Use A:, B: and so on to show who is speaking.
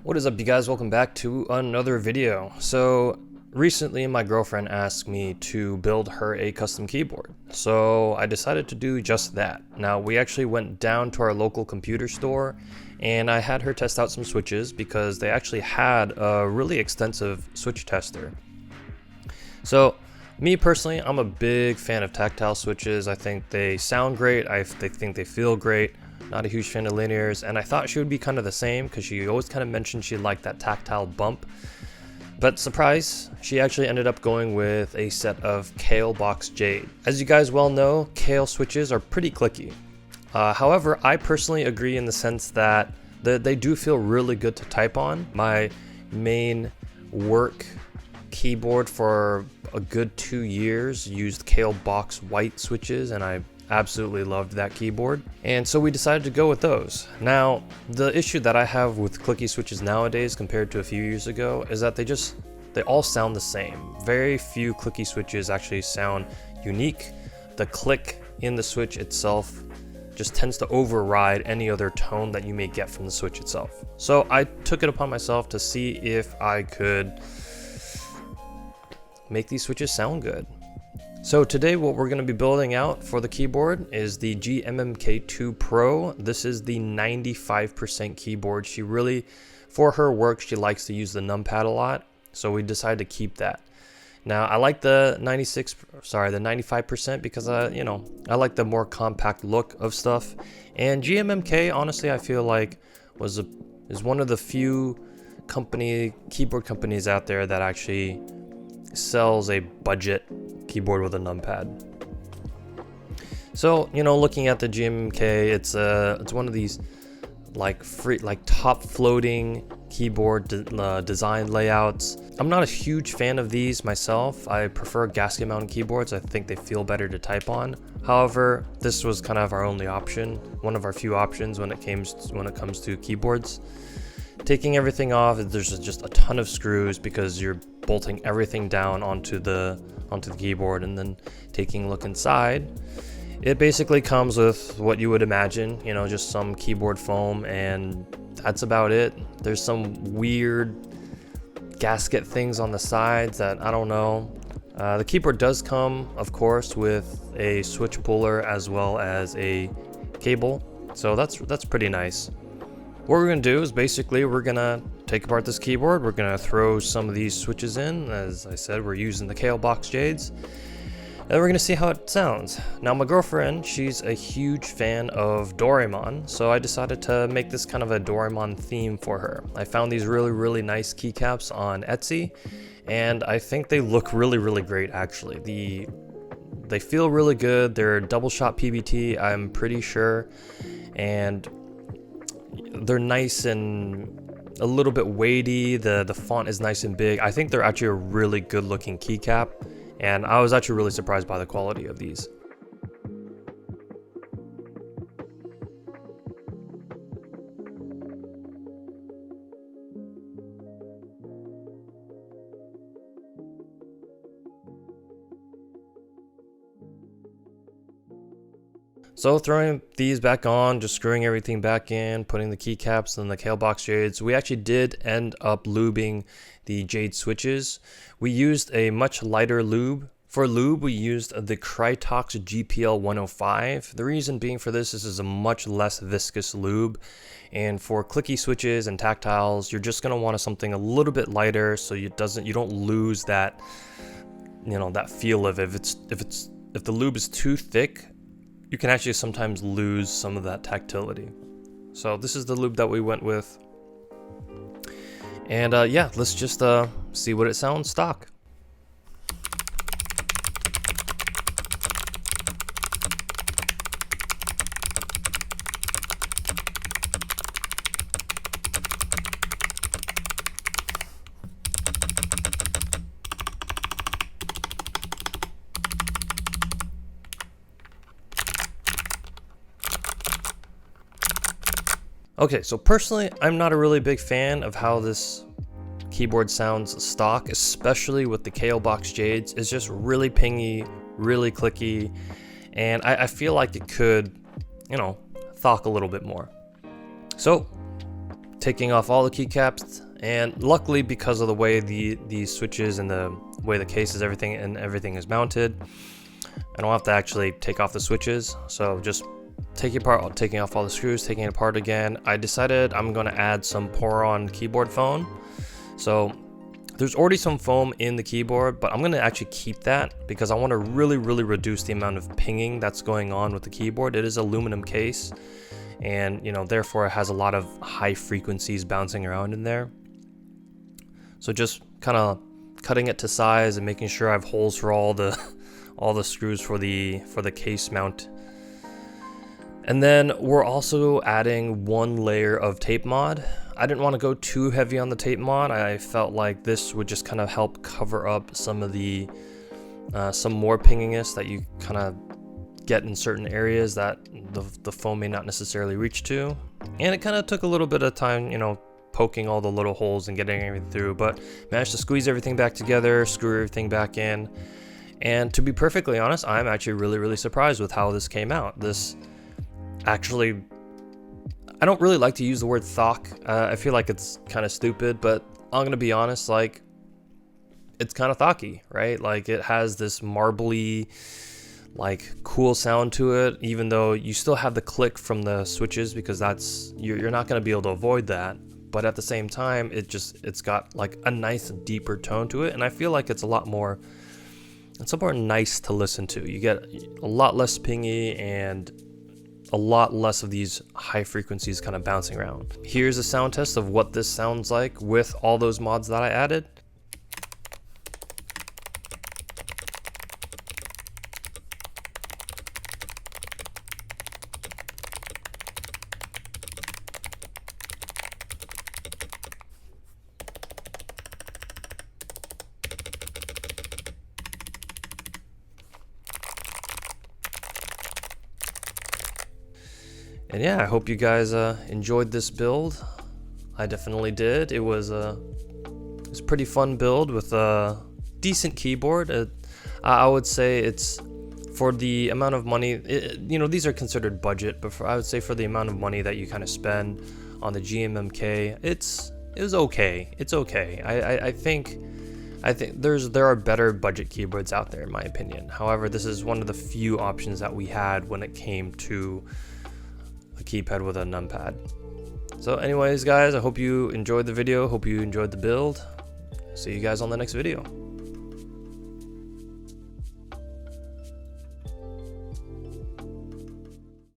A: What is up, you guys? Welcome back to another video. So recently my girlfriend asked me to build her a custom keyboard, so I decided to do just that. Now we actually went down to our local computer store and I had her test out some switches because they actually had a really extensive switch tester. So me personally, I'm a big fan of tactile switches. I think they sound great, I think they feel great. Not a huge fan of linears, and I thought she would be kind of the same because she always kind of mentioned she liked that tactile bump. But surprise, she actually ended up going with a set of Kale Box Jade. As you guys well know, Kale switches are pretty clicky. However, I personally agree in the sense that they do feel really good to type on. My main work keyboard for a good 2 years used Kale Box white switches, and I absolutely loved that keyboard, and so we decided to go with those. Now the issue that I have with clicky switches nowadays compared to a few years ago is that they all sound the same. Very few clicky switches actually sound unique. The click in the switch itself just tends to override any other tone that you may get from the switch itself. So I took it upon myself to see if I could make these switches sound good. So today what we're going to be building out for the keyboard is the GMMK 2 Pro. This is the 95% keyboard. She really, for her work, she likes to use the numpad a lot, so we decided to keep that. Now I like the 95% because I like the more compact look of stuff. And GMMK, honestly, I feel like is one of the few keyboard companies out there that actually sells a budget keyboard with a numpad. So looking at the GMMK, it's one of these top floating keyboard design layouts. I'm not a huge fan of these myself. I prefer gasket mounted keyboards. I think they feel better to type on. However, this was kind of our only option, one of our few options when it comes to keyboards. Taking everything off, there's just a ton of screws because you're bolting everything down onto the keyboard, and then taking a look inside, it basically comes with what you would imagine, just some keyboard foam, and that's about it. There's some weird gasket things on the sides that I don't know. The keyboard does come, of course, with a switch puller as well as a cable, so that's pretty nice. What we're going to do is basically we're going to take apart this keyboard. We're going to throw some of these switches in. As I said, we're using the Kale Box Jades. And we're going to see how it sounds. Now my girlfriend, she's a huge fan of Doraemon, so I decided to make this kind of a Doraemon theme for her. I found these really nice keycaps on Etsy, and I think they look really great actually. They feel really good. They're double shot PBT, I'm pretty sure, and they're nice and a little bit weighty. The font is nice and big. I think they're actually a really good looking keycap, and I was actually really surprised by the quality of these. So throwing these back on, just screwing everything back in, putting the keycaps and the Kale Box Jades. We actually did end up lubing the Jade switches. We used a much lighter lube. For lube, we used the Thock GPL 105. The reason being for this is a much less viscous lube. And for clicky switches and tactiles, you're just gonna want something a little bit lighter so you don't lose that, that feel of it. If the lube is too thick, you can actually sometimes lose some of that tactility. So this is the lube that we went with. And yeah, let's just see what it sounds stock. Okay, so personally, I'm not a really big fan of how this keyboard sounds stock, especially with the Kale Box Jades. It's just really pingy, really clicky, and I feel like it could, thock a little bit more. So taking off all the keycaps, and luckily because of the way these switches and the way the case is everything is mounted, I don't have to actually take off the switches. So just taking off all the screws, taking it apart again. I decided I'm going to add some pour-on keyboard foam. So there's already some foam in the keyboard, but I'm going to actually keep that because I want to really reduce the amount of pinging that's going on with the keyboard. It is aluminum case, and you know, therefore it has a lot of high frequencies bouncing around in there. So just kind of cutting it to size and making sure I have holes for all the screws for the case mount. And then we're also adding one layer of tape mod. I didn't want to go too heavy on the tape mod. I felt like this would just kind of help cover up some of the some more pinginess that you kind of get in certain areas that the foam may not necessarily reach to. And it kind of took a little bit of time, you know, poking all the little holes and getting everything through, but managed to squeeze everything back together, screw everything back in. And to be perfectly honest, I'm actually really surprised with how this came out. This actually, I don't really like to use the word thock. I feel like it's kind of stupid, but I'm gonna be honest, like, it's kind of thocky, right? Like, it has this marbly, like, cool sound to it, even though you still have the click from the switches, because that's, you're not gonna be able to avoid that. But at the same time, it's got like a nice deeper tone to it, and I feel like it's a lot more nice to listen to. You get a lot less pingy and a lot less of these high frequencies kind of bouncing around. Here's a sound test of what this sounds like with all those mods that I added. And yeah, I hope you guys enjoyed this build. I definitely did. It was a pretty fun build with a decent keyboard. I would say it's, for the amount of money, you know, these are considered budget, but I would say for the amount of money that you kind of spend on the GMMK, it was okay. It's okay. I think there are better budget keyboards out there, in my opinion. However, this is one of the few options that we had when it came to a keypad with a numpad. So anyways, guys, I hope you enjoyed the video. Hope you enjoyed the build. See you guys on the next video.